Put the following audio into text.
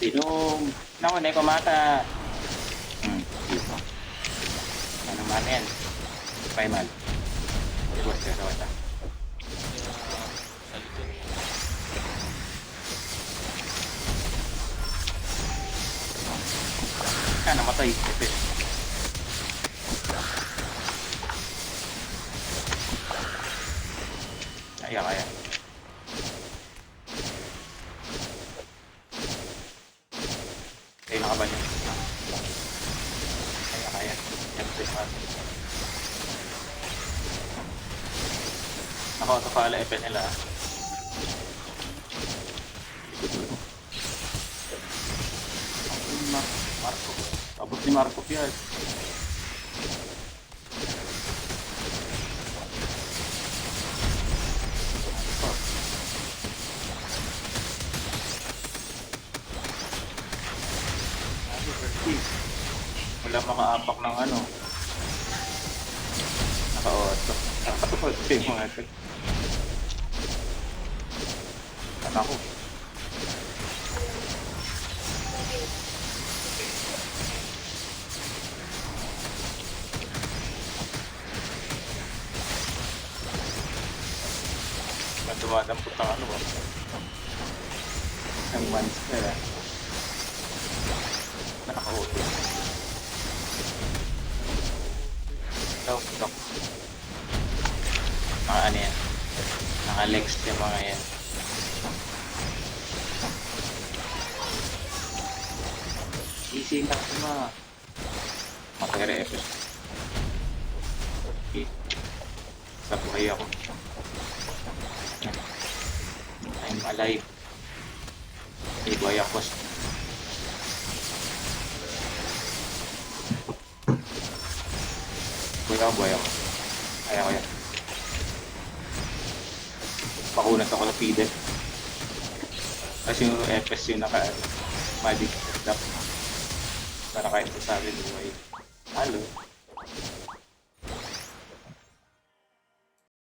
Dinom. Naku, na ko mata. Dito. Ano mata yan? Primal. Diba, sa wata. Namatay. Epis. Kaya. Nakaban yun. Kaya. Ako, pala epin nila. Marco. Abot ni Marco yan. Wala mga apak ng ano. Naka-auto. Naka-auto yung mga ito. Anak ko. Dumadampot ang ano ba? Ang monster eh. Nakaka-auto. Dok. Mga ano yan. Naka-legs yung mga yan. Easy lang mga. Makere-epis. Okay. Sa buhay ako. I'm alive. Hey, buhay ako. Buhay ako. Kaya ko yan. Pakunat ako sa feeder. Kasi yung FS yung naka-magic setup. Para kahit sasabi buhay. Halo.